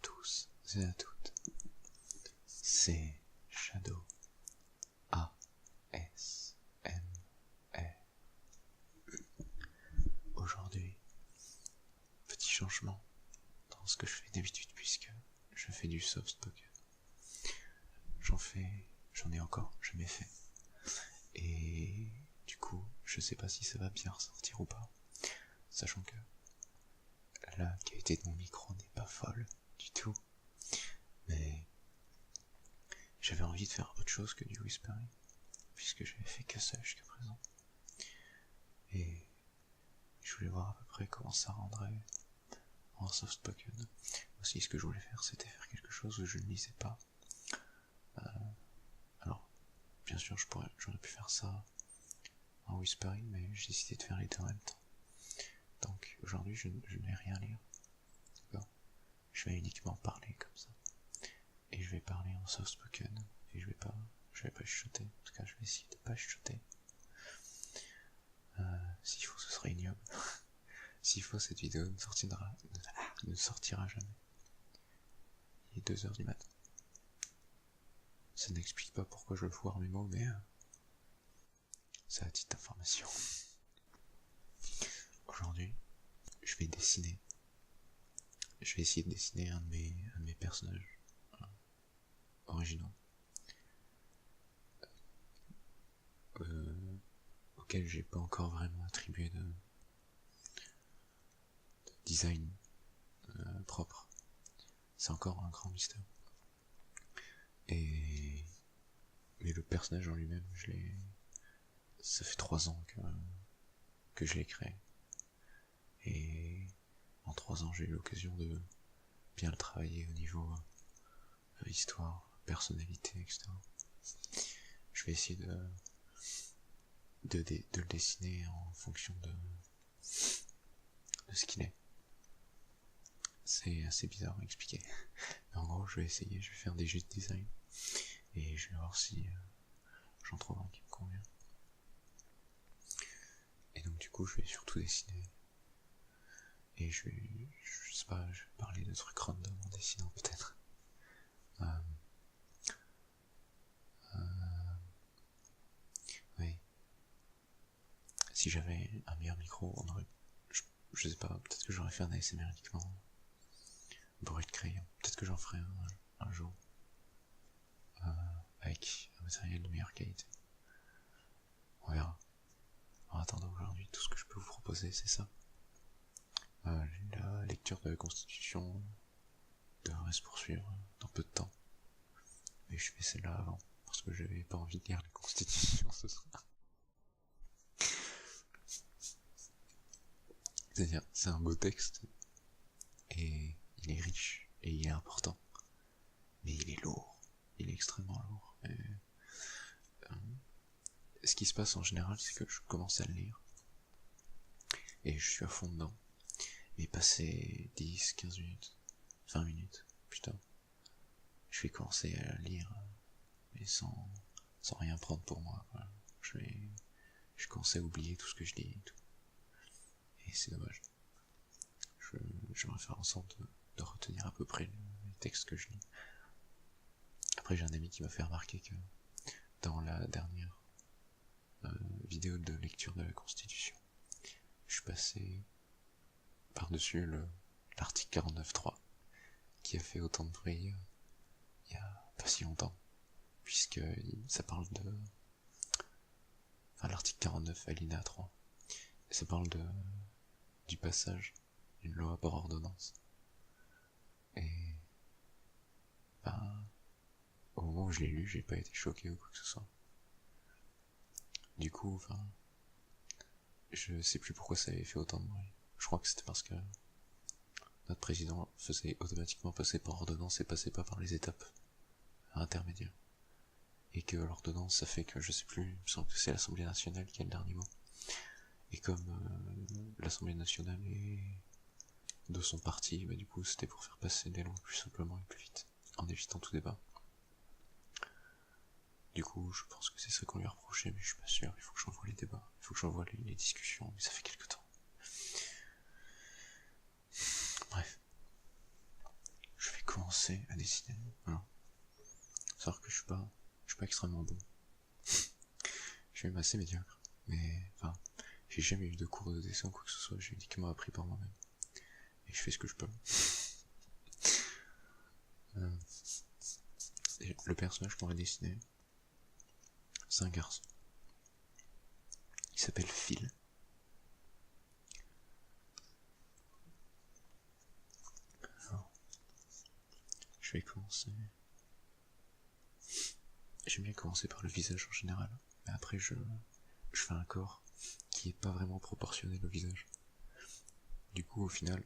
tous et à toutes, c'est Shadow ASMR. Aujourd'hui, petit changement dans ce que je fais d'habitude puisque je fais du soft spoken. J'en ai encore jamais fait. Et du coup, je sais pas si ça va bien ressortir ou pas, sachant que la qualité de mon micro n'est pas folle du tout, mais j'avais envie de faire autre chose que du whispering, puisque j'avais fait que ça jusqu'à présent. Et je voulais voir à peu près comment ça rendrait en soft spoken. Aussi, ce que je voulais faire, c'était faire quelque chose où je ne lisais pas. Alors, bien sûr, j'aurais pu faire ça en whispering, mais j'ai décidé de faire les deux en même temps. Donc, aujourd'hui, je ne vais rien lire. D'accord ? Je vais uniquement parler comme ça. Et je vais parler en soft spoken. Et je vais pas chuchoter. En tout cas, je vais essayer de pas chuchoter. S'il faut, ce sera ignoble. S'il faut, cette vidéo ne sortira jamais. Il est 2h du matin. Ça n'explique pas pourquoi je foire mes mots, mais c'est à titre d'information. Aujourd'hui, je vais dessiner. Je vais essayer de dessiner un de mes personnages originaux. Auquel j'ai pas encore vraiment attribué de design propre. C'est encore un grand mystère. Mais le personnage en lui-même, ça fait 3 ans que je l'ai créé. Et en 3 ans, j'ai eu l'occasion de bien le travailler au niveau histoire, personnalité, etc. Je vais essayer de le dessiner en fonction de ce qu'il est. C'est assez bizarre à expliquer. Mais en gros, je vais faire des jeux de design. Et je vais voir si j'en trouve un qui me convient. Et donc du coup, je vais surtout dessiner. Et je sais pas, je vais parler de trucs random en dessinant peut-être. Oui. Si j'avais un meilleur micro, je sais pas, peut-être que j'aurais fait un ASMR uniquement bruit de crayon. Peut-être que j'en ferai un jour. Avec un matériel de meilleure qualité. On verra. En attendant, aujourd'hui, tout ce que je peux vous proposer, c'est ça. La lecture de la Constitution devrait se poursuivre dans peu de temps. Mais je fais celle-là avant, parce que j'avais pas envie de lire la Constitution ce soir. C'est-à-dire, c'est un beau texte, et il est riche, et il est important. Mais il est lourd. Il est extrêmement lourd. Ce qui se passe en général, c'est que je commence à le lire, et je suis à fond dedans. Mais passé 10, 15 minutes, 20 minutes, putain, je vais commencer à lire, mais sans rien prendre pour moi, quoi. Je commence à oublier tout ce que je lis et tout. Et c'est dommage. J'aimerais faire en sorte de retenir à peu près les textes que je lis. Après, j'ai un ami qui m'a fait remarquer que dans la dernière vidéo de lecture de la Constitution, je suis passé par-dessus l'article 49.3, qui a fait autant de bruit il y a pas si longtemps, puisque ça parle de... Enfin, l'article 49, alinéa 3, ça parle du passage d'une loi par ordonnance. Et... au moment où je l'ai lu, j'ai pas été choqué ou quoi que ce soit. Du coup, je sais plus pourquoi ça avait fait autant de bruit. Je crois que c'était parce que notre président faisait automatiquement passer par ordonnance et passait pas par les étapes intermédiaires. Et que l'ordonnance, ça fait que, je sais plus, il me semble que c'est l'Assemblée nationale qui a le dernier mot. Et comme l'Assemblée nationale est de son parti, du coup c'était pour faire passer des lois plus simplement et plus vite, en évitant tout débat. Du coup, je pense que c'est ça qu'on lui a reproché, mais je suis pas sûr, il faut que j'envoie les débats, il faut que j'envoie les discussions, mais ça fait quelque temps. Bref. Je vais commencé à dessiner. Alors, savoir que je suis pas extrêmement bon. Je suis même assez médiocre. Mais, enfin, j'ai jamais eu de cours de dessin ou quoi que ce soit, j'ai uniquement appris par moi-même. Et je fais ce que je peux. Le personnage qu'on va dessiner, c'est un garçon. Il s'appelle Phil. Alors, je vais commencer. J'aime bien commencer par le visage en général, mais après je fais un corps qui est pas vraiment proportionnel au visage. Du coup, au final,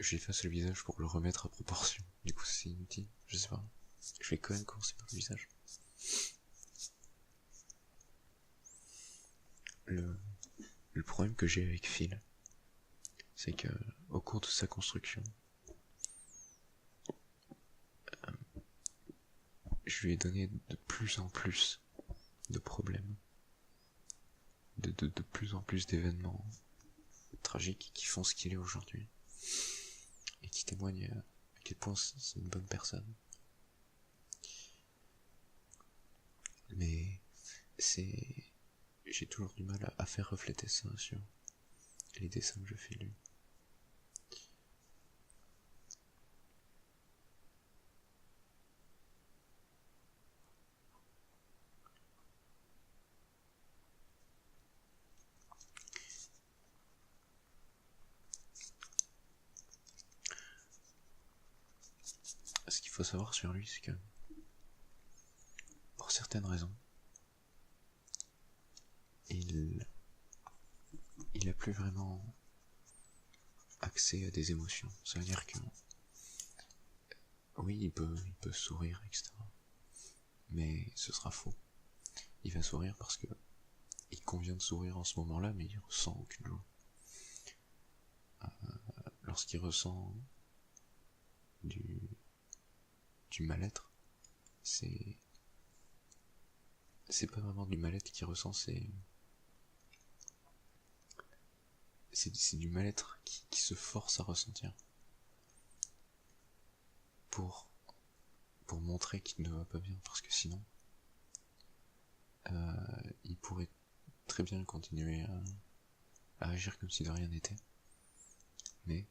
j'efface le visage pour le remettre à proportion. Du coup, c'est inutile, je sais pas. Je vais quand même commencer par le visage. Le problème que j'ai avec Phil, c'est que au cours de sa construction, je lui ai donné de plus en plus de problèmes, de plus en plus d'événements tragiques qui font ce qu'il est aujourd'hui, et qui témoignent à quel point c'est une bonne personne. Mais j'ai toujours du mal à faire refléter ça sur les dessins que je fais lui. Ce qu'il faut savoir sur lui, c'est que, pour certaines raisons, il a plus vraiment accès à des émotions. Ça veut dire que, oui, il peut sourire, etc. Mais ce sera faux. Il va sourire parce que il convient de sourire en ce moment-là, mais il ressent aucune joie. Lorsqu'il ressent du mal-être, c'est pas vraiment du mal-être qu'il ressent, c'est du mal-être qui se force à ressentir pour montrer qu'il ne va pas bien, parce que sinon il pourrait très bien continuer à agir comme si de rien n'était, mais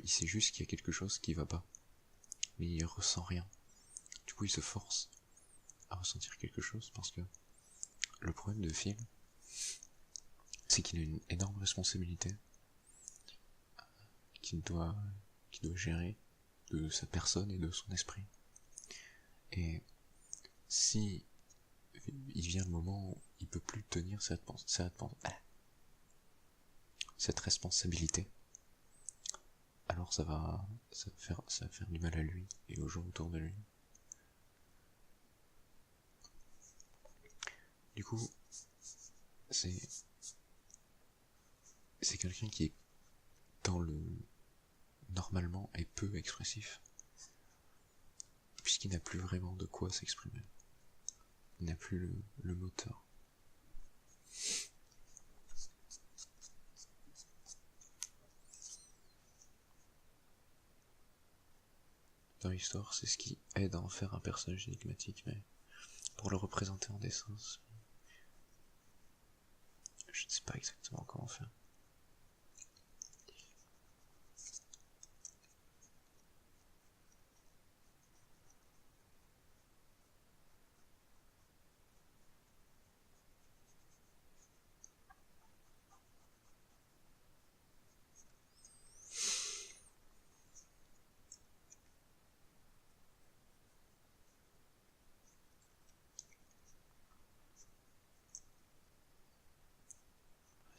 il sait juste qu'il y a quelque chose qui va pas, mais il ressent rien. Du coup il se force à ressentir quelque chose, parce que le problème de Phil, c'est qu'il a une énorme responsabilité qu'il doit gérer de sa personne et de son esprit. Et si il vient le moment où il peut plus tenir cette responsabilité, alors ça va faire du mal à lui et aux gens autour de lui. Du coup, c'est quelqu'un qui est normalement est peu expressif, puisqu'il n'a plus vraiment de quoi s'exprimer. Il n'a plus le moteur. Dans l'histoire, c'est ce qui aide à en faire un personnage énigmatique, mais pour le représenter en dessin, je ne sais pas exactement comment faire.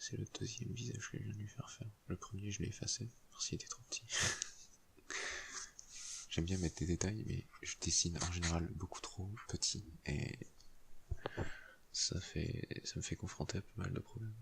C'est le deuxième visage que je viens de lui faire faire. Le premier, je l'ai effacé, parce qu'il était trop petit. J'aime bien mettre des détails, mais je dessine en général beaucoup trop petit, et ça me fait confronter à pas mal de problèmes.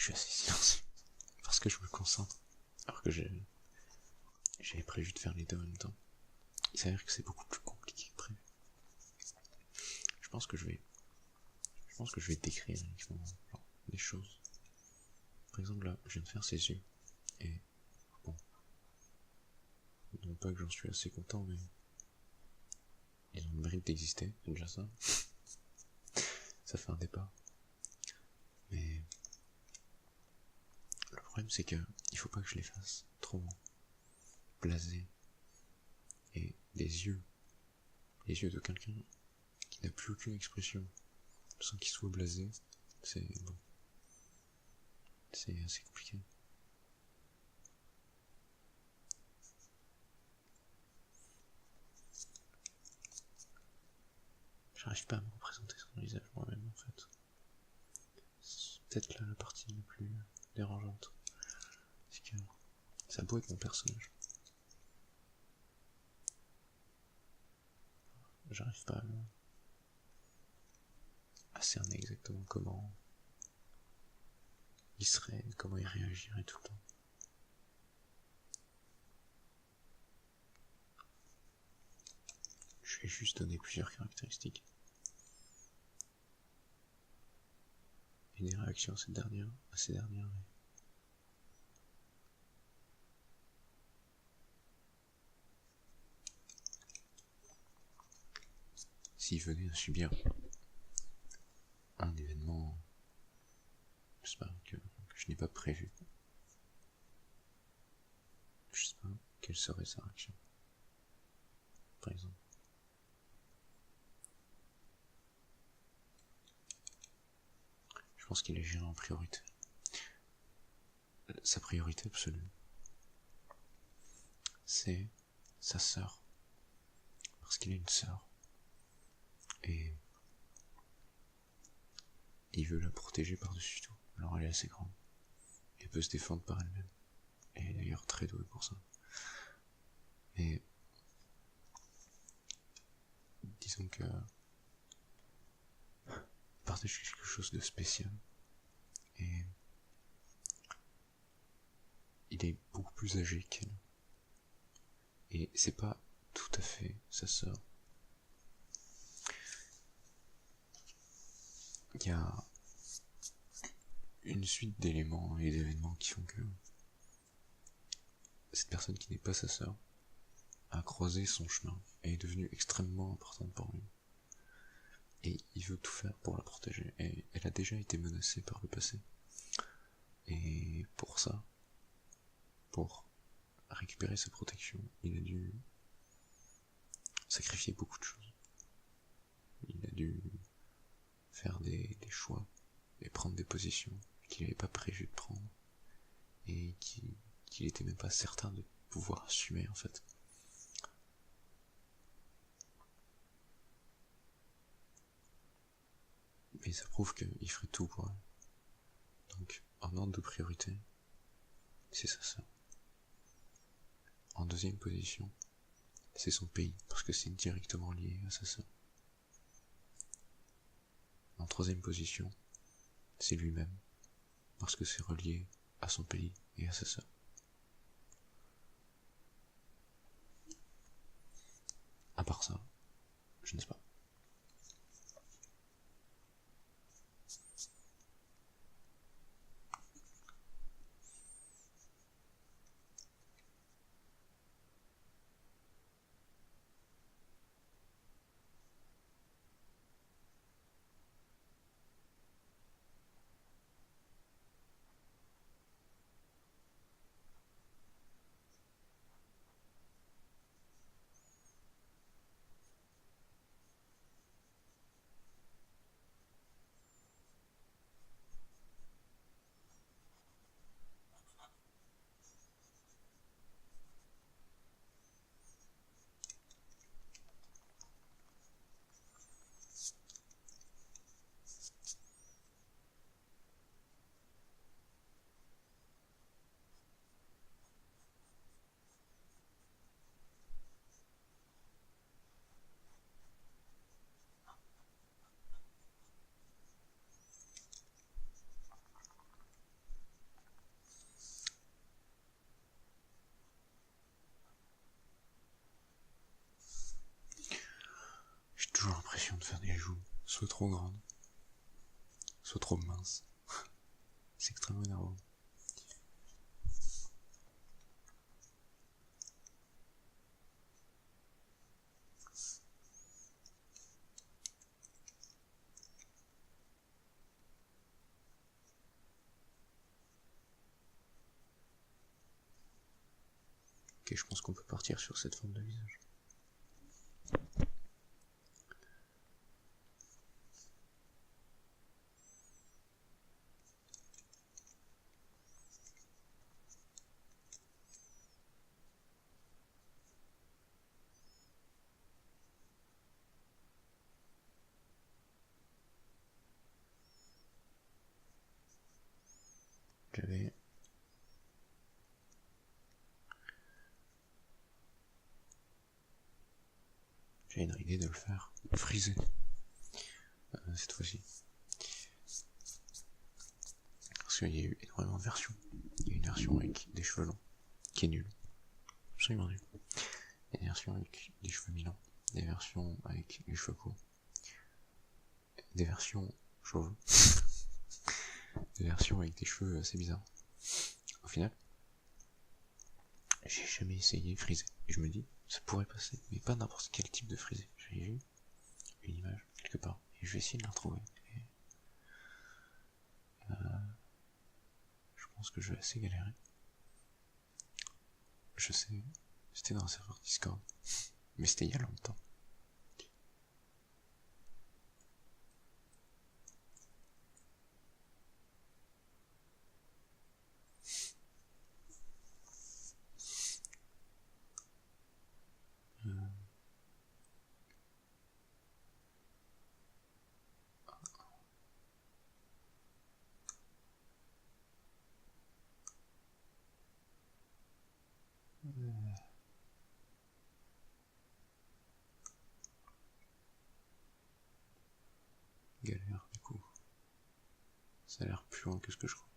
suis assez silencieux. Parce que je me concentre. Alors que j'avais prévu de faire les deux en même temps. Il s'avère que c'est beaucoup plus compliqué que prévu. Je pense que je vais décrire uniquement des choses. Par exemple là, je viens de faire ses yeux. Et bon, non pas que j'en suis assez content, mais ils ont le mérite d'exister, c'est déjà ça. Ça fait un départ. Mais le problème c'est que il faut pas que je les fasse trop blasés. Et les yeux de quelqu'un qui n'a plus aucune expression, sans qu'il soit blasé, c'est bon. C'est assez compliqué. J'arrive pas à me représenter son visage moi-même en fait. C'est peut-être là la partie la plus dérangeante. C'est que ça a beau être mon personnage. J'arrive pas à cerner exactement comment il serait, comment il réagirait tout le temps. Je vais juste donner plusieurs caractéristiques. Et des réactions à ces dernières. S'il venait à subir un événement, je sais pas, que je n'ai pas prévu, je sais pas, quelle serait sa réaction, par exemple. Je pense qu'il est géré en priorité. Sa priorité absolue, c'est sa sœur. Parce qu'il a une sœur. Et il veut la protéger par-dessus tout. Alors elle est assez grande. Elle peut se défendre par elle-même. Elle est d'ailleurs très douée pour ça. Mais disons que partage quelque chose de spécial. Et il est beaucoup plus âgé qu'elle. Et c'est pas tout à fait sa sœur. Il y a une suite d'éléments et d'événements qui font que cette personne qui n'est pas sa sœur a croisé son chemin et est devenue extrêmement importante pour lui. Et il veut tout faire pour la protéger. Et elle a déjà été menacée par le passé. Et pour ça, pour récupérer sa protection, il a dû sacrifier beaucoup de choses. Il a dû faire des choix et prendre des positions qu'il n'avait pas prévu de prendre et qu'il était même pas certain de pouvoir assumer en fait. Mais ça prouve qu'il ferait tout pour elle. Donc, en ordre de priorité, c'est sa sœur. En deuxième position, c'est son pays, parce que c'est directement lié à sa sœur. En troisième position, c'est lui-même, parce que c'est relié à son pays et à sa sœur. À part ça, je ne sais pas. l'impression de faire des joues soit trop grandes, soit trop minces. C'est extrêmement énervant. Ok, je pense qu'on peut partir sur cette forme de visage. J'avais une idée de le faire friser cette fois-ci. Parce qu'il y a eu énormément de versions. Il y a une version avec des cheveux longs, qui est nulle. Absolument nulle. Il y a des versions avec des cheveux mi-longs, des versions avec les cheveux courts, des versions chauves, des versions avec des cheveux assez bizarres. Au final, j'ai jamais essayé friser. Et je me dis, ça pourrait passer, mais pas n'importe quel type de frisé. J'ai vu une image quelque part, et je vais essayer de la retrouver. Et, je pense que je vais assez galérer. Je sais, c'était dans un serveur Discord, mais c'était il y a longtemps. Galère, du coup. Ça a l'air plus loin que ce que je crois.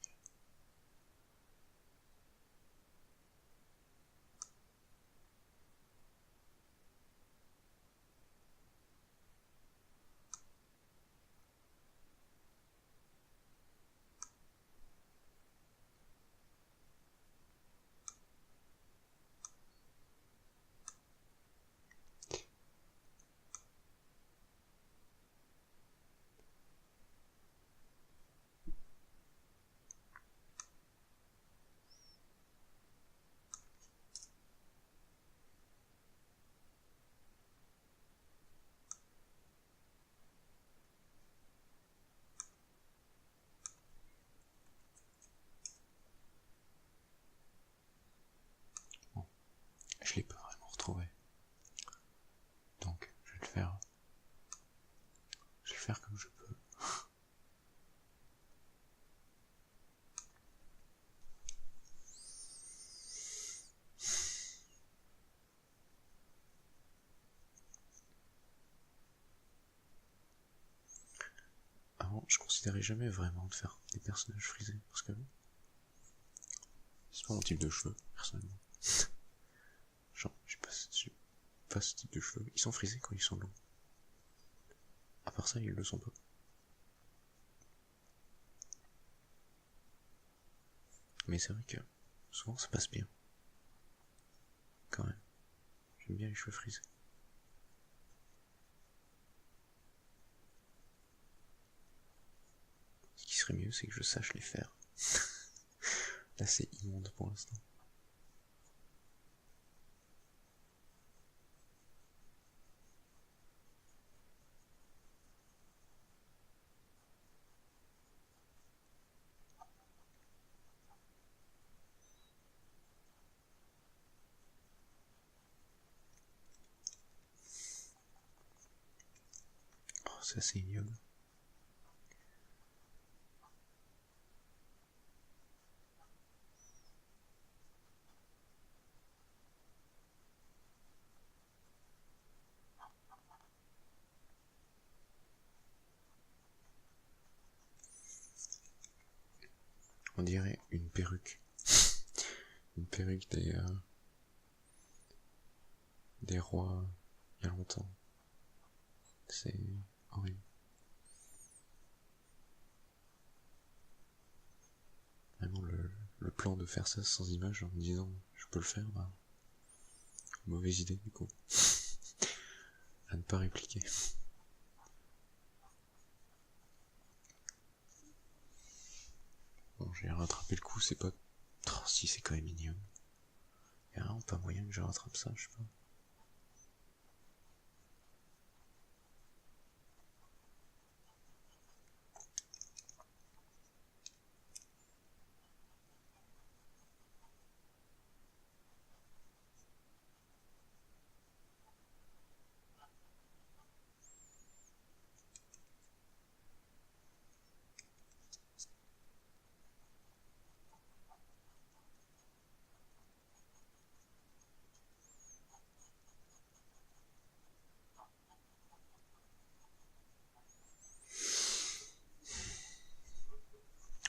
Bon, je l'ai pas vraiment retrouvé. Donc, je vais le faire. Je vais le faire comme je peux. Avant, je considérais jamais vraiment de faire des personnages frisés, parce que c'est pas mon type de cheveux, personnellement. Genre, j'ai pas ce type de cheveux. Ils sont frisés quand ils sont longs. À part ça, ils le sont pas. Mais c'est vrai que souvent ça passe bien. Quand même. J'aime bien les cheveux frisés. Ce qui serait mieux, c'est que je sache les faire. Là, c'est immonde pour l'instant. Oh, c'est assez ignoble. On dirait une perruque. Une perruque des rois il y a longtemps. c'est horrible. Vraiment le plan de faire ça sans image en me disant je peux le faire, bah, mauvaise idée du coup. À ne pas répliquer. Bon, j'ai rattrapé le coup, c'est pas... Oh, si, c'est quand même ignoble. Y'a vraiment pas moyen que je rattrape ça, je sais pas.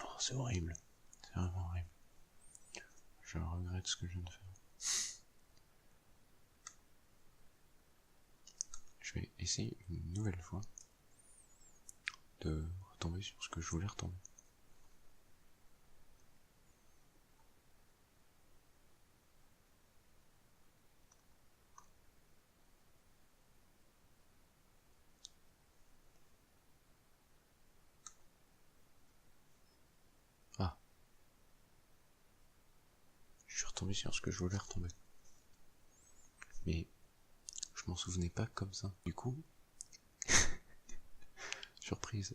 Oh, c'est horrible. C'est vraiment horrible. Je regrette ce que je viens de faire. Je vais essayer une nouvelle fois de retomber sur ce que je voulais retomber. Ah. Je suis retombé sur ce que je voulais retomber. Mais je m'en souvenais pas comme ça. Du coup, surprise.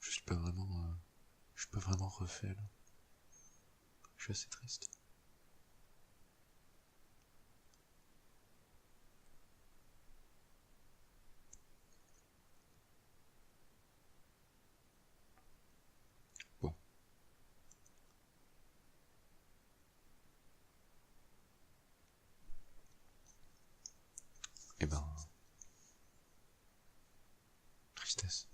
Je suis pas vraiment refait là. Je suis assez triste. Bon. Eh ben... tristesse.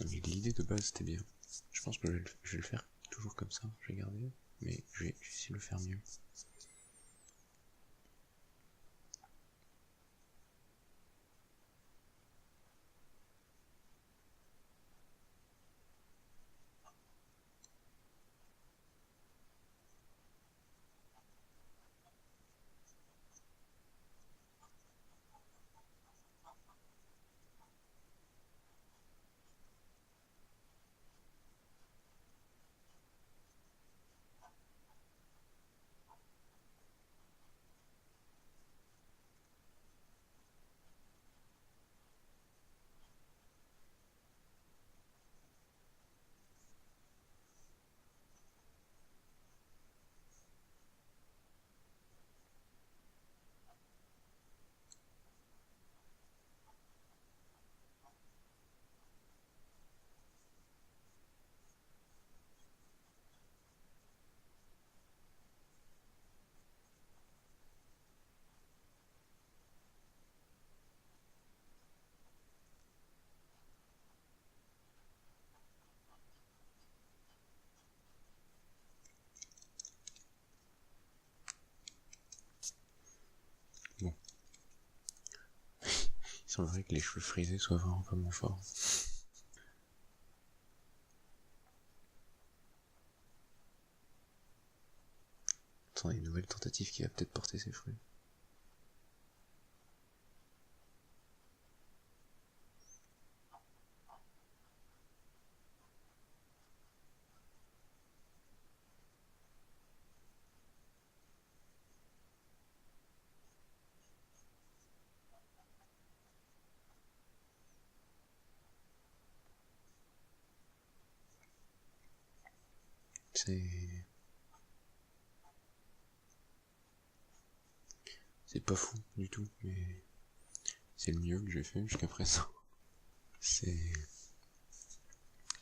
Mais l'idée de base c'était bien. Je pense que je vais le faire toujours comme ça, je vais garder, mais je vais essayer de le faire mieux. Bon. Il semblerait que les cheveux frisés soient vraiment pas mon fort. Attends, une nouvelle tentative qui va peut-être porter ses fruits. C'est pas fou du tout, mais c'est le mieux que j'ai fait jusqu'à présent. C'est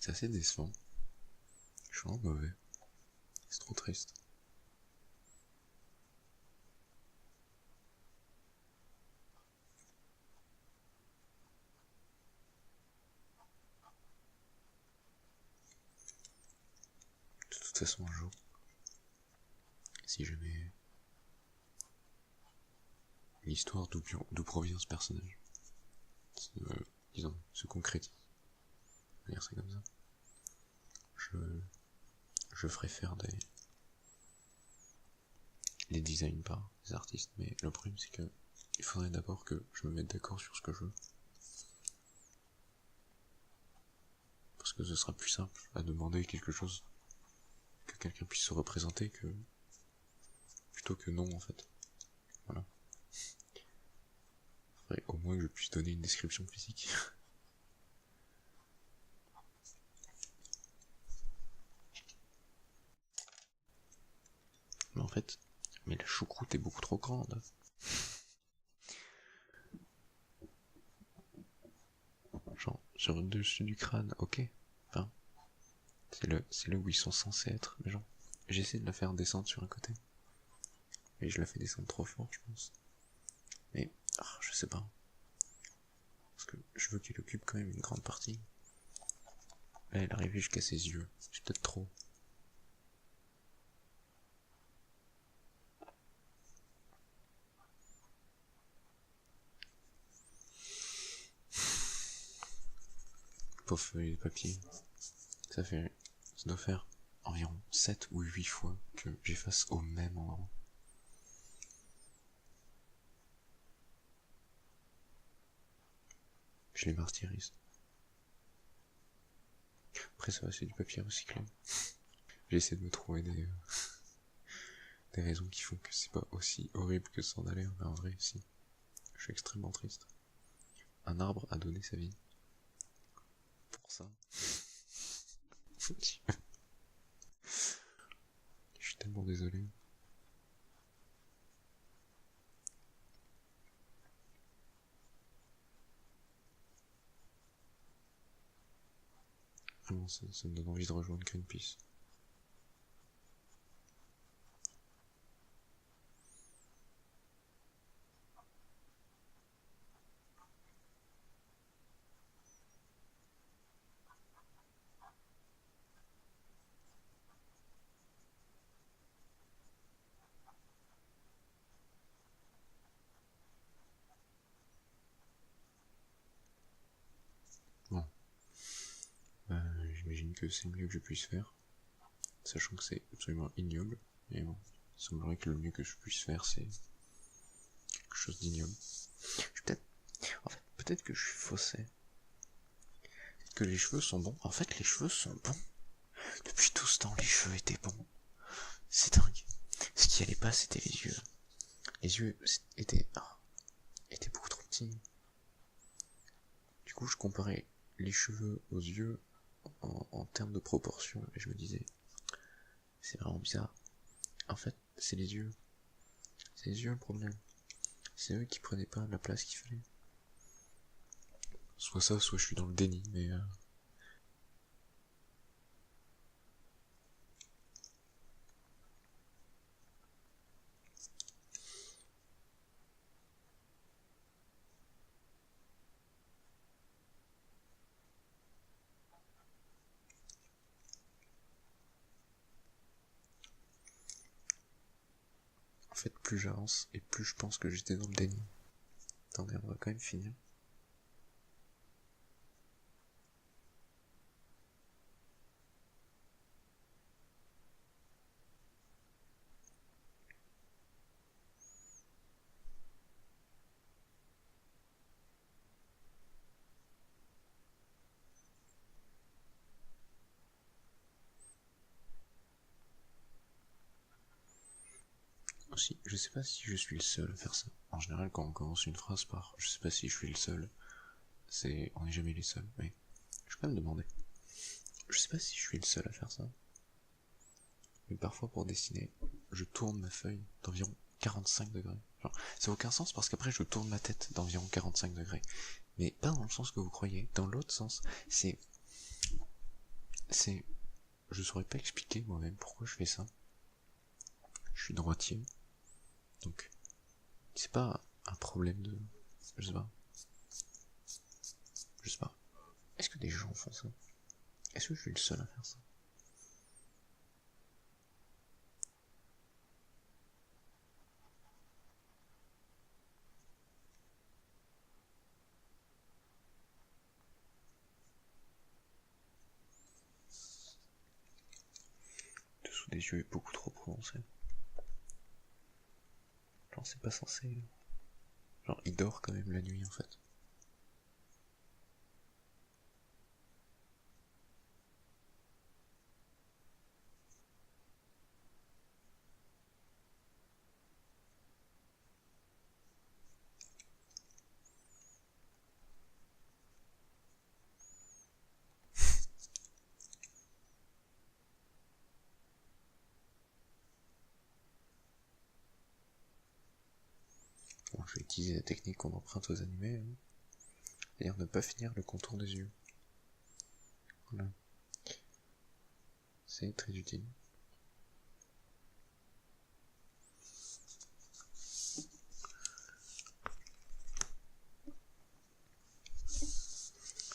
assez décevant. Je suis vraiment mauvais. C'est trop triste. toute façon, un jour, si jamais l'histoire d'où provient ce personnage, disons, se concrétise, on va dire ça comme ça, je ferai faire des designs par des artistes, mais le problème c'est que il faudrait d'abord que je me mette d'accord sur ce que je veux. Parce que ce sera plus simple à demander quelque chose que quelqu'un puisse se représenter plutôt que non en fait. Voilà. Faudrait au moins que je puisse donner une description physique. Mais en fait, mais la choucroute est beaucoup trop grande. Genre, sur le dessus du crâne, ok. Enfin, c'est là où ils sont censés être. Mais genre, j'essaie de la faire descendre sur un côté. Et je la fais descendre trop fort, je pense. Mais, je sais pas. Parce que je veux qu'elle occupe quand même une grande partie. Là, elle arrive jusqu'à ses yeux. C'est peut-être trop. Pauvre feuille de papier. Ça doit faire environ 7 ou 8 fois que j'efface au même endroit. Je les martyrise. Après ça va, c'est du papier recyclé. J'essaie de me trouver des raisons qui font que c'est pas aussi horrible que ça en a l'air, mais en vrai, si. Je suis extrêmement triste. Un arbre a donné sa vie. Pour ça. Je suis tellement désolé. Vraiment, ça me donne envie de rejoindre Greenpeace. Bon. J'imagine que c'est le mieux que je puisse faire. Sachant que c'est absolument ignoble. Mais bon, il semblerait que le mieux que je puisse faire, c'est quelque chose d'ignoble. Peut-être que je suis faussé. Peut-être que les cheveux sont bons. En fait, les cheveux sont bons. Depuis tout ce temps, les cheveux étaient bons. C'est dingue. Ce qui allait pas, c'était les yeux. Les yeux étaient beaucoup trop petits. Du coup, je comparais les cheveux aux yeux en termes de proportion, et je me disais, c'est vraiment bizarre. En fait, c'est les yeux. C'est les yeux le problème. C'est eux qui prenaient pas la place qu'il fallait. Soit ça, soit je suis dans le déni, mais en fait, plus j'avance, et plus je pense que j'étais dans le déni. Attendez, on va quand même finir. Aussi, je sais pas si je suis le seul à faire ça. En général, quand on commence une phrase par je sais pas si je suis le seul, on n'est jamais les seuls, mais je vais quand même demander. Je sais pas si je suis le seul à faire ça. Mais parfois pour dessiner, je tourne ma feuille d'environ 45 degrés. Genre, ça n'a aucun sens parce qu'après je tourne ma tête d'environ 45 degrés. Mais pas dans le sens que vous croyez. Dans l'autre sens, je saurais pas expliquer moi-même pourquoi je fais ça. Je suis droitier. Donc, c'est pas un problème de... Je sais pas. Je sais pas. Est-ce que des gens font ça? Est-ce que je suis le seul à faire ça? des yeux est beaucoup trop prononcé. Genre c'est pas censé... Genre il dort quand même la nuit en fait. Bon, je vais utiliser la technique qu'on emprunte aux animés, hein. C'est-à-dire ne pas finir le contour des yeux. Voilà. C'est très utile.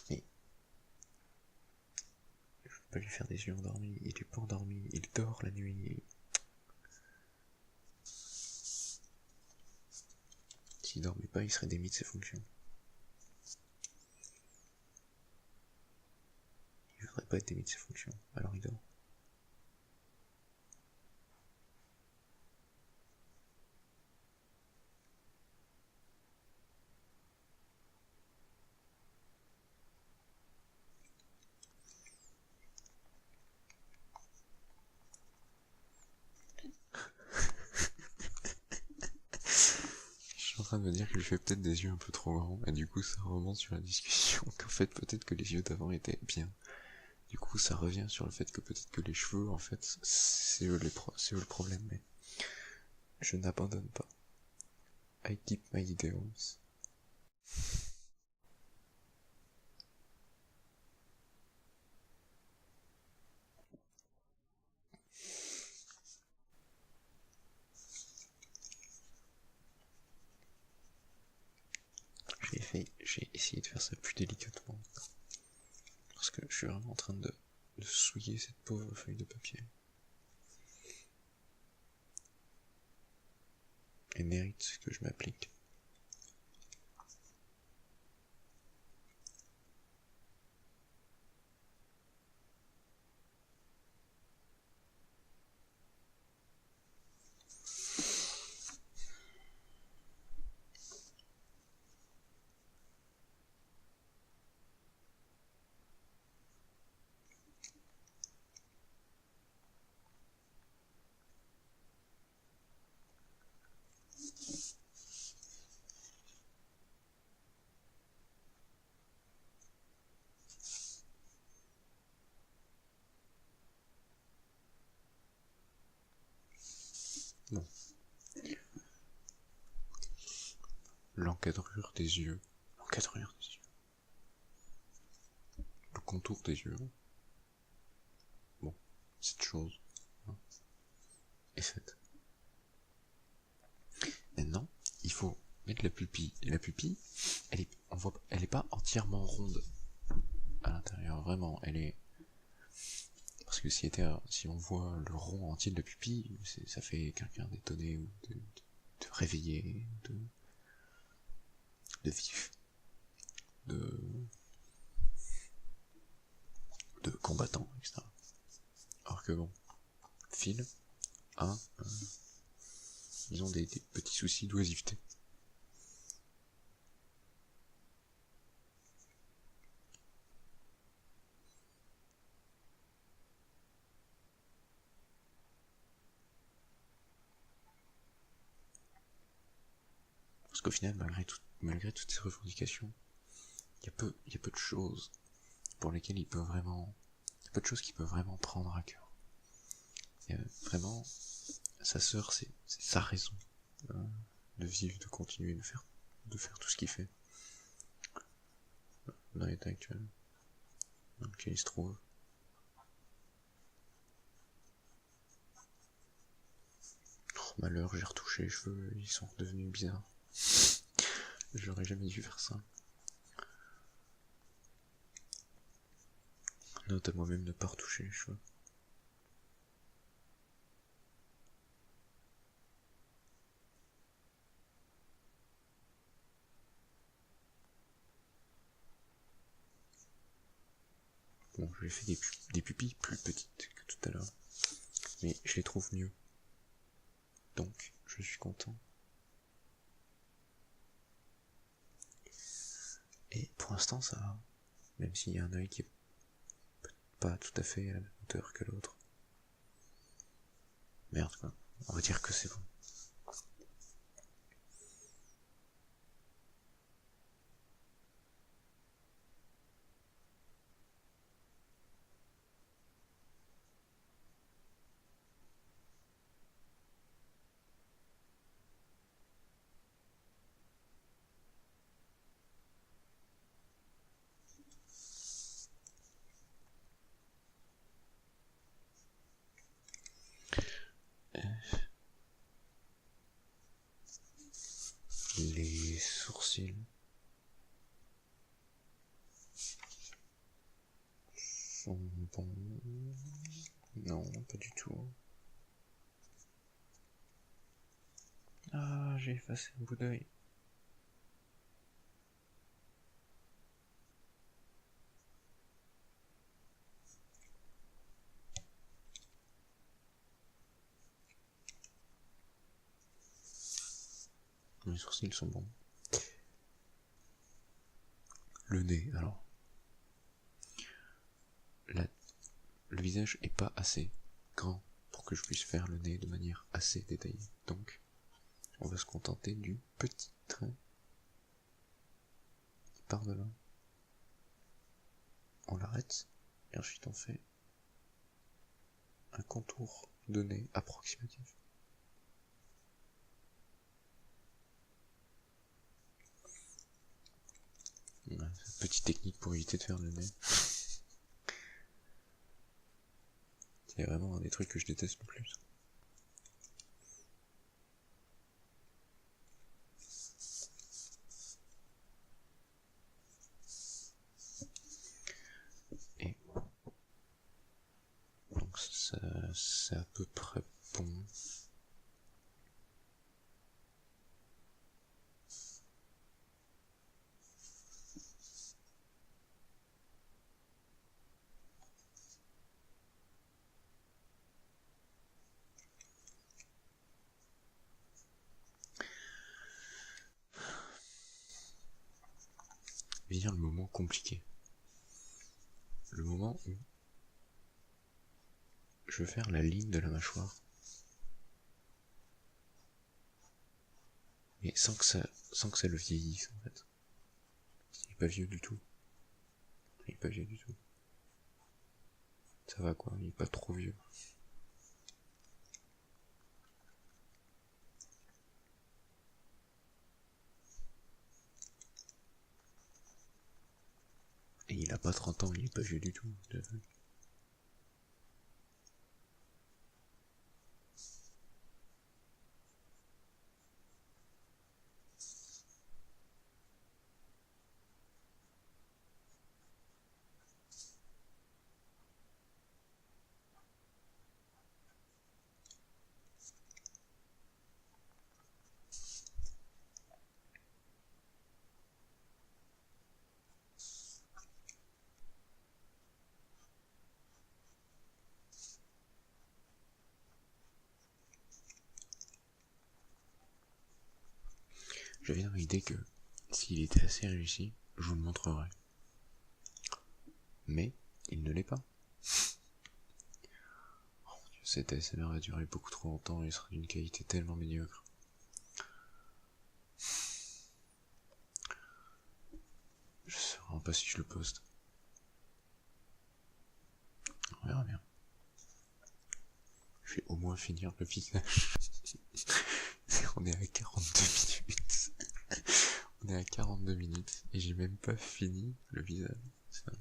Mais je peux pas lui faire des yeux endormis, il est pas endormi, il dort la nuit. S'il dormait pas, il serait démis de ses fonctions. Il voudrait pas être démis de ses fonctions, alors il dort. Je suis en train de me dire que je fais peut-être des yeux un peu trop grands, et du coup ça remonte sur la discussion qu'en fait peut-être que les yeux d'avant étaient bien. Du coup ça revient sur le fait que peut-être que les cheveux, en fait, c'est eux le problème, mais je n'abandonne pas. I keep my ideals. J'ai essayé de faire ça plus délicatement. Parce que je suis vraiment en train de souiller cette pauvre feuille de papier. Elle mérite que je m'applique. Bon. L'encadrure des yeux. L'encadrure des yeux. Le contour des yeux. Bon, cette chose hein, est faite. Maintenant, il faut mettre la pupille. Et la pupille, elle est pas entièrement ronde à l'intérieur, vraiment. Elle est... Parce que si on voit le rond entier de la pupille, ça fait quelqu'un d'étonné ou de réveillé, de vif, de combattant, etc. Alors que bon, Phil a, disons, des petits soucis d'oisiveté. Parce qu'au final, malgré toutes ces revendications, il y a peu de choses pour lesquelles il y a peu de choses qu'il peut vraiment prendre à cœur. Et vraiment, sa sœur, c'est sa raison de vivre, de continuer, de faire tout ce qu'il fait dans l'état actuel dans lequel il se trouve. Oh, malheur, j'ai retouché les cheveux, ils sont devenus bizarres. J'aurais jamais dû faire ça. Note à moi-même de ne pas retoucher les cheveux. Bon, je lui ai fait des pupilles plus petites que tout à l'heure. mais je les trouve mieux. Donc, je suis content. Et pour l'instant, ça va. Même s'il y a un œil qui est pas tout à fait à la même hauteur que l'autre. Merde, quoi. On va dire que c'est bon. Les sourcils sont bons. Non, pas du tout. Ah, j'ai effacé un bout d'œil. Mes sourcils sont bons. Le nez, alors. Le visage est pas assez grand pour que je puisse faire le nez de manière assez détaillée. Donc, on va se contenter du petit trait qui part de là. On l'arrête, et ensuite on fait un contour de nez approximatif. Voilà, petite technique pour éviter de faire le nez. C'est vraiment un des trucs que je déteste le plus. Et donc ça, c'est à peu près bon. Vient le moment compliqué. Le moment où je veux faire la ligne de la mâchoire. Mais sans que ça le vieillisse en fait. Il est pas vieux du tout. Il est pas vieux du tout. Ça va quoi, il est pas trop vieux. Et il a pas 30 ans, il est pas vieux du tout. J'avais dans l'idée que s'il était assez réussi, je vous le montrerai. Mais il ne l'est pas. Oh mon Dieu, cette ASMR va durer beaucoup trop longtemps et sera d'une qualité tellement médiocre. Je sais vraiment pas si je le poste. On verra bien. Je vais au moins finir le visage. On est à 42 minutes. On est à 42 minutes et j'ai même pas fini le visage. C'est dingue.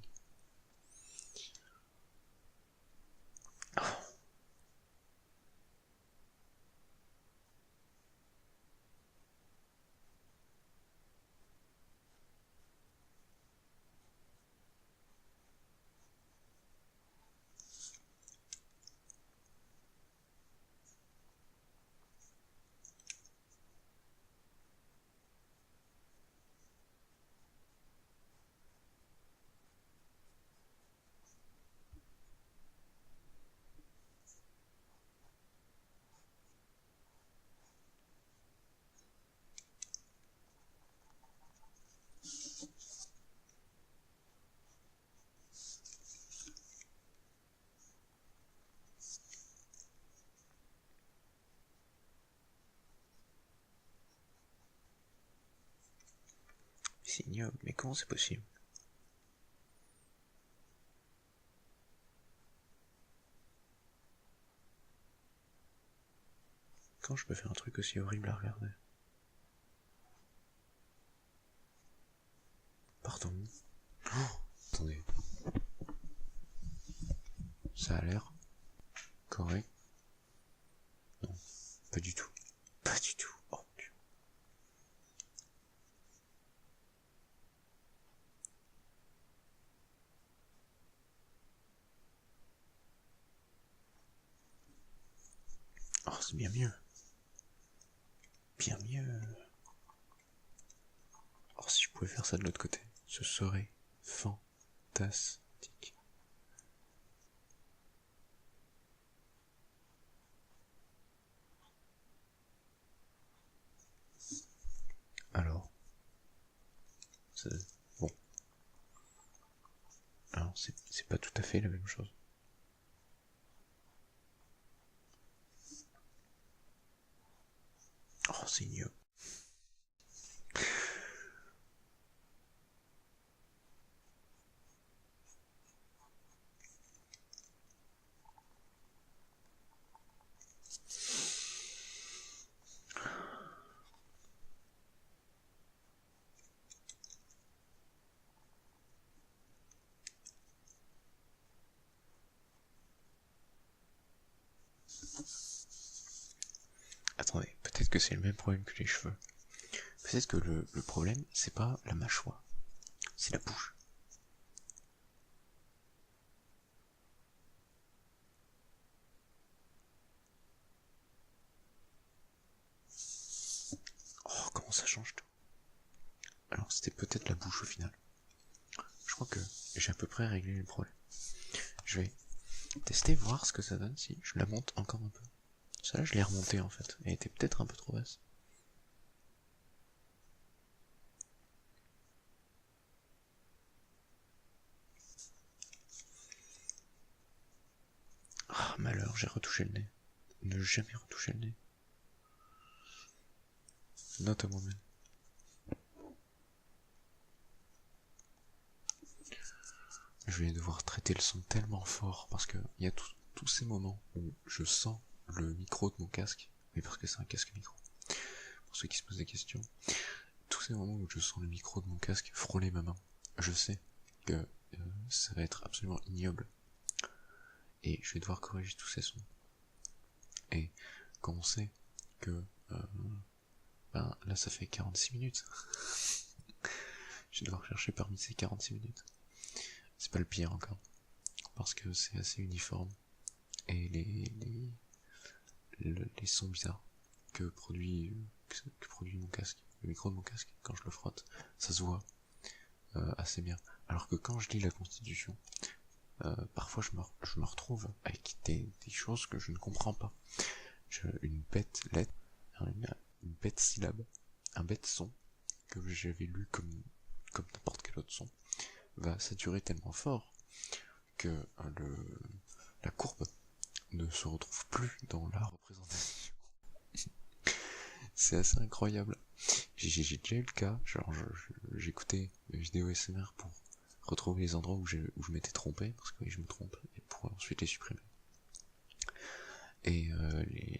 c'est ignoble, mais comment c'est possible? Quand je peux faire un truc aussi horrible à regarder? Pardon. Oh, attendez. Ça a l'air correct. Non, pas du tout. Pas du tout. Oh mon Dieu. Oh, c'est bien mieux. Bien mieux. Oh, si je pouvais faire ça de l'autre côté, ce serait fantastique. Alors, bon. Alors, c'est pas tout à fait la même chose. Oh, c'est ignoble. Attendez, peut-être que c'est le même problème que les cheveux. Peut-être que le problème, c'est pas la mâchoire, c'est la bouche. Oh, comment ça change tout. Alors, c'était peut-être la bouche au final. Je crois que j'ai à peu près réglé le problème. Je vais tester, voir ce que ça donne si je la monte encore un peu. Celle-là, je l'ai remontée en fait. Elle était peut-être un peu trop basse. Ah, malheur, j'ai retouché le nez. Ne jamais retoucher le nez. Note à moi-même. Je vais devoir traiter le son tellement fort parce que il y a tous ces moments où je sens le micro de mon casque. Oui, parce que c'est un casque micro. Pour ceux qui se posent des questions. Tous ces moments où je sens le micro de mon casque frôler ma main. Je sais que ça va être absolument ignoble. Et je vais devoir corriger tous ces sons. Et quand on sait que ben, là ça fait 46 minutes. Je vais devoir chercher parmi ces 46 minutes. C'est pas le pire encore. Parce que c'est assez uniforme. Et les sons bizarres que produit mon casque, le micro de mon casque, quand je le frotte, ça se voit assez bien. Alors que quand je lis la Constitution, parfois je me retrouve avec des choses que je ne comprends pas. Une bête lettre, une bête syllabe, un bête son que j'avais lu comme n'importe quel autre son, va saturer tellement fort que la courbe ne se retrouve plus dans la représentation. C'est assez incroyable. J'ai déjà eu le cas, genre j'écoutais mes vidéos SMR pour retrouver les endroits où je m'étais trompé, parce que oui, je me trompe, et pour ensuite les supprimer. Et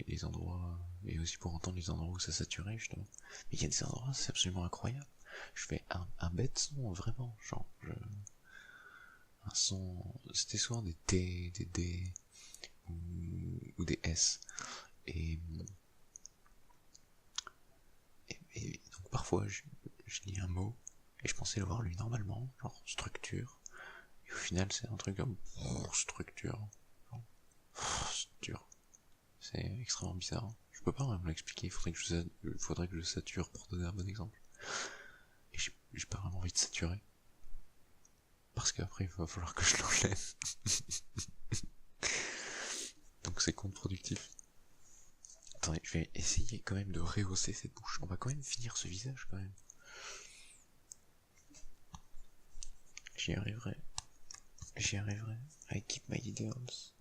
les endroits, et aussi pour entendre les endroits où ça saturait justement. Mais il y a des endroits, c'est absolument incroyable. Je fais un bête son, vraiment, genre, un son, c'était souvent des T, des D, ou des S. Et, et donc parfois, je lis un mot, et je pensais l'avoir lu normalement, genre structure, et au final c'est un truc comme structure. C'est dur. C'est extrêmement bizarre. Je peux pas vraiment l'expliquer, il faudrait que je sature pour donner un bon exemple. Et j'ai pas vraiment envie de saturer. Parce qu'après il va falloir que je l'enlève. Donc c'est contre-productif. Attendez, je vais essayer quand même de rehausser cette bouche. On va quand même finir ce visage quand même. J'y arriverai. J'y arriverai. I keep my ideals.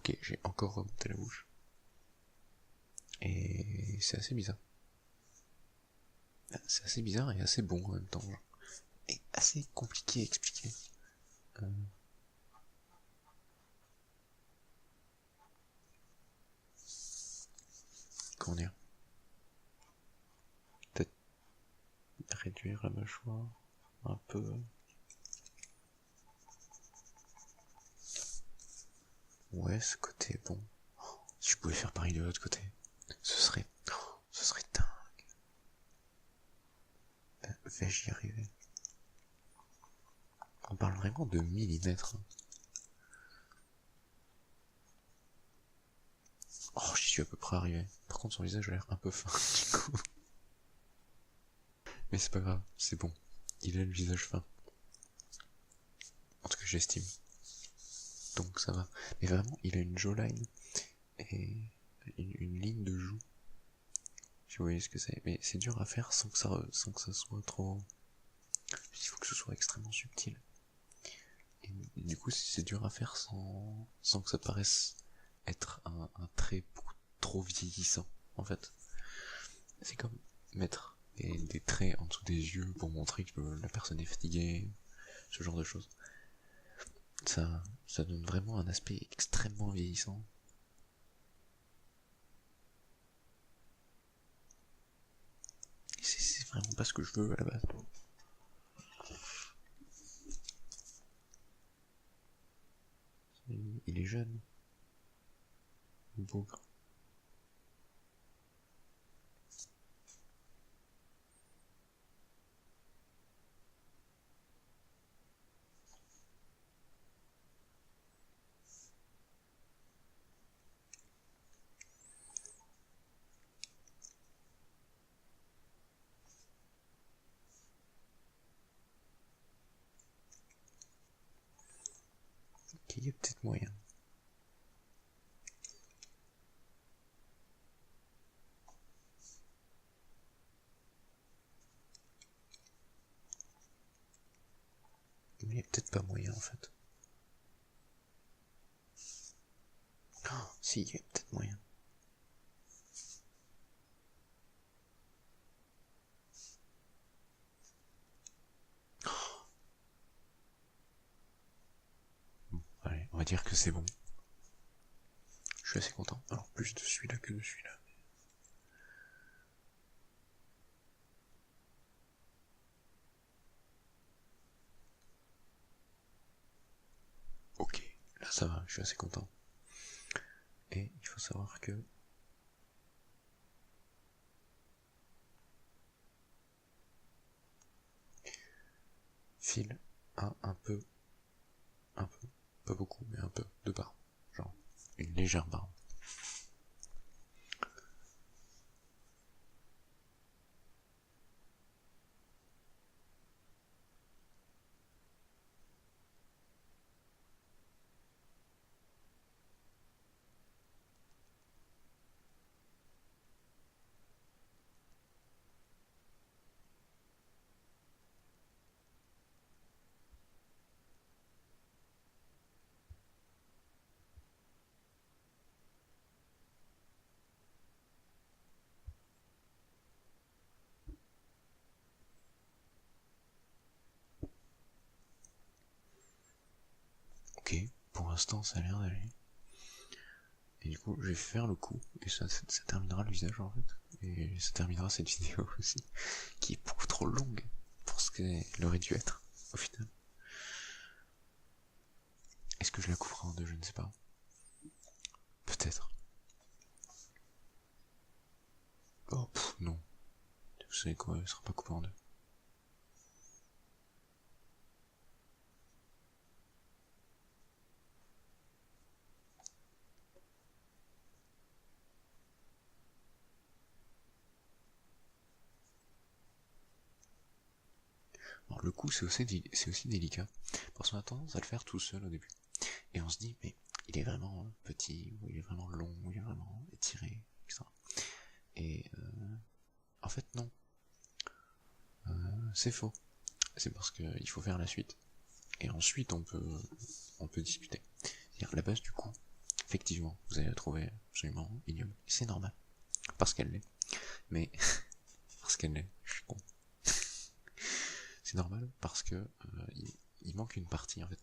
Ok, j'ai encore remonté la bouche. Et c'est assez bizarre. C'est assez bizarre et assez bon en même temps. Et assez compliqué à expliquer. Comment dire? Peut-être réduire la mâchoire un peu. Ouais, ce côté bon. Si je pouvais faire pareil de l'autre côté, ce serait dingue. Vais-je y arriver? On parle vraiment de millimètres. Oh, j'y suis à peu près arrivé. Par contre, son visage a l'air un peu fin, du coup. Mais c'est pas grave, c'est bon. Il a le visage fin. En tout cas, j'estime. Donc ça va. Mais vraiment, il a une jawline et une ligne de joue. Si vous voyez ce que c'est. Mais c'est dur à faire sans que ça soit trop... Il faut que ce soit extrêmement subtil. Et du coup, c'est dur à faire sans que ça paraisse être un trait beaucoup trop vieillissant, en fait. C'est comme mettre des traits en dessous des yeux pour montrer que la personne est fatiguée, ce genre de choses. Ça donne vraiment un aspect extrêmement vieillissant. Et c'est vraiment pas ce que je veux à la base. Il est jeune. Bougre. Ok, il y a peut-être moyen. Mais il n'y a peut-être pas moyen en fait. Oh, si, il y a peut-être moyen. Bon, allez, on va dire que c'est bon. Je suis assez content. Alors plus de celui-là que de celui-là. Ok, là ça va, je suis assez content. Et il faut savoir que Phil a un peu, pas beaucoup, mais un peu de barbe. Genre, une légère barbe. Ok, pour l'instant ça a l'air d'aller. Et du coup, je vais faire le coup, et ça terminera le visage en fait. Et ça terminera cette vidéo aussi, qui est beaucoup trop longue pour ce qu'elle aurait dû être, au final. Est-ce que je la couperai en deux? Je ne sais pas. Peut-être. Oh, non. Vous savez quoi, elle sera pas coupée en deux. Alors, le coup, c'est aussi délicat, parce qu'on a tendance à le faire tout seul au début. Et on se dit, mais il est vraiment petit, ou il est vraiment long, ou il est vraiment étiré, etc. Et en fait, non. C'est faux. C'est parce qu'il faut faire la suite. Et ensuite, on peut discuter. C'est-à-dire, la base du coup, Effectivement, vous allez la trouver absolument ignoble. C'est normal, parce qu'elle l'est. Mais, parce qu'elle l'est, je suis con. C'est normal, parce que il manque une partie, en fait.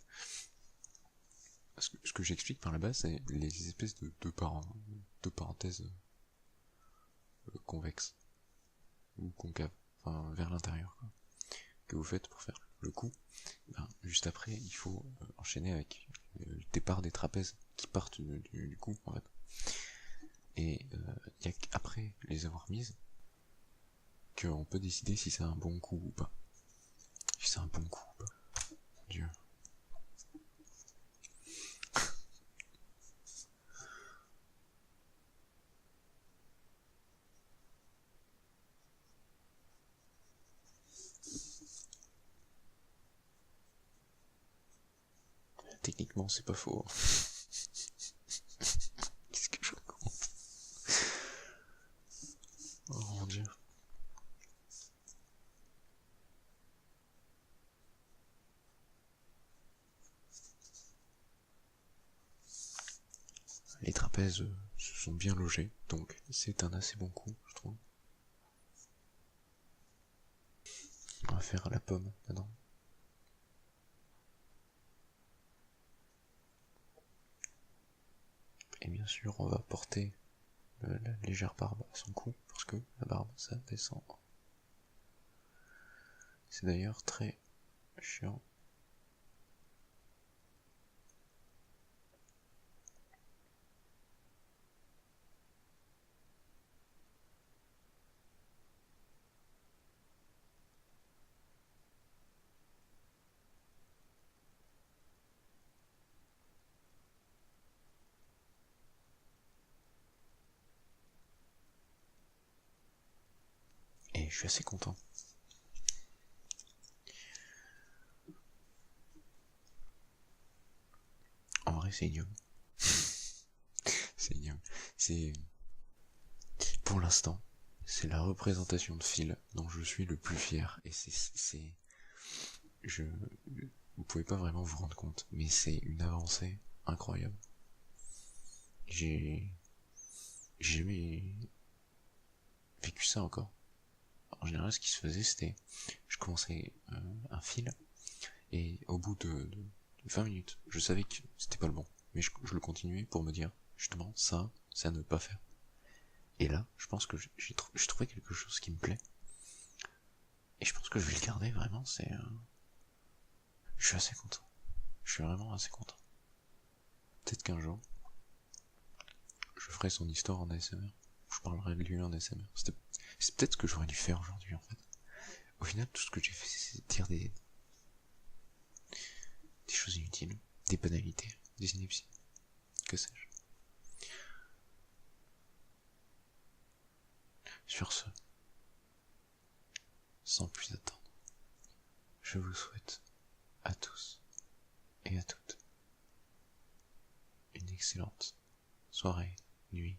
Ce que j'explique par là-bas, c'est les espèces de parenthèses convexes, ou concaves, enfin vers l'intérieur, quoi, que vous faites pour faire le coup. Ben, juste après, il faut enchaîner avec le départ des trapèzes qui partent du cou, en fait. Et il y a qu'après les avoir mises qu'on peut décider si c'est un bon coup ou pas. Si c'est un bon coup ou pas. Mon Dieu. Techniquement, c'est pas faux. Qu'est-ce que je raconte? Oh mon Dieu. Les trapèzes se sont bien logés, donc c'est un assez bon coup, je trouve. On va faire la pomme maintenant. Et bien sûr, on va porter la légère barbe à son cou, parce que la barbe, ça descend. C'est d'ailleurs très chiant. Et je suis assez content. En vrai, c'est ignoble. C'est ignoble. C'est... Pour l'instant, c'est la représentation de fil dont je suis le plus fier. Et c'est... Je... Vous pouvez pas vraiment vous rendre compte, mais c'est une avancée incroyable. J'ai jamais vécu ça encore. En général, ce qui se faisait, c'était... Je commençais un fil, et au bout de 20 minutes, je savais que c'était pas le bon. Mais je le continuais pour me dire, justement, ça, c'est à ne pas faire. Et là, je pense que j'ai trouvé quelque chose qui me plaît. Et je pense que je vais le garder, vraiment, c'est... Je suis assez content. Je suis vraiment assez content. Peut-être qu'un jour, je ferai son histoire en ASMR. Je parlerai de lui en ASMR. C'est peut-être ce que j'aurais dû faire aujourd'hui, en fait. Au final, tout ce que j'ai fait, c'est dire des choses inutiles, des banalités, des inepties. Que sais-je. Sur ce, sans plus attendre, je vous souhaite à tous et à toutes une excellente soirée, nuit,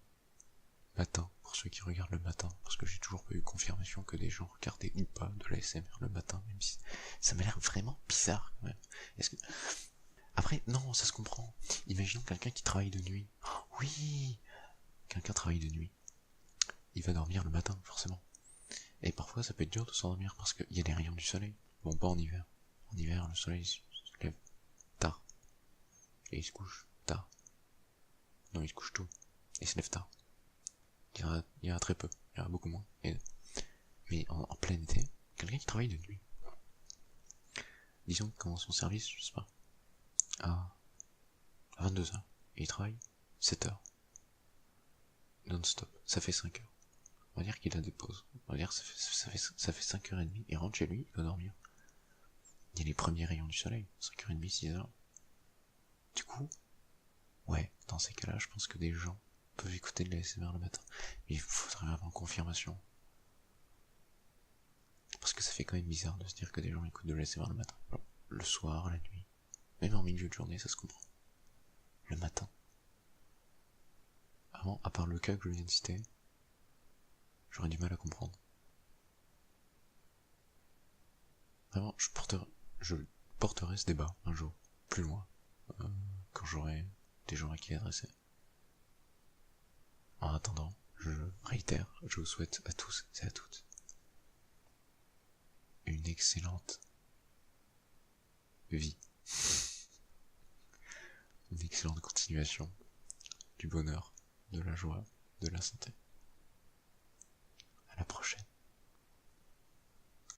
matin, pour ceux qui regardent le matin, parce que j'ai toujours pas eu confirmation que des gens regardaient ou pas de la SMR le matin, même si ça m'a l'air vraiment bizarre quand même. Est-ce que... Après, non, ça se comprend. Imagine quelqu'un qui travaille de nuit. Oh, oui, quelqu'un travaille de nuit. Il va dormir le matin, forcément. Et parfois, ça peut être dur de s'endormir parce qu'il y a des rayons du soleil. Bon, pas en hiver. En hiver, le soleil se lève tard. Et il se couche tard. Non, il se couche tôt. Et il se lève tard. Il y en a très peu. Il y en a beaucoup moins. Mais en plein été, quelqu'un qui travaille de nuit. Disons qu'il commence son service, je sais pas, à 22h. Et il travaille 7 heures. Non-stop. Ça fait 5 heures. On va dire qu'il a des pauses. On va dire que ça fait 5h30. Il rentre chez lui, il va dormir. Il y a les premiers rayons du soleil. 5h30, 6h. Du coup, ouais, dans ces cas-là, je pense que des gens peuvent écouter de la ASMR le matin. Mais il faudrait avoir confirmation. Parce que ça fait quand même bizarre de se dire que des gens écoutent de la ASMR le matin. Alors, le soir, la nuit. Même en milieu de journée, ça se comprend. Le matin. Vraiment, à part le cas que je viens de citer, j'aurais du mal à comprendre. Vraiment, je porterai ce débat un jour, plus loin, quand j'aurai des gens à qui adresser. En attendant, je réitère, je vous souhaite à tous et à toutes une excellente vie, une excellente continuation, du bonheur, de la joie, de la santé.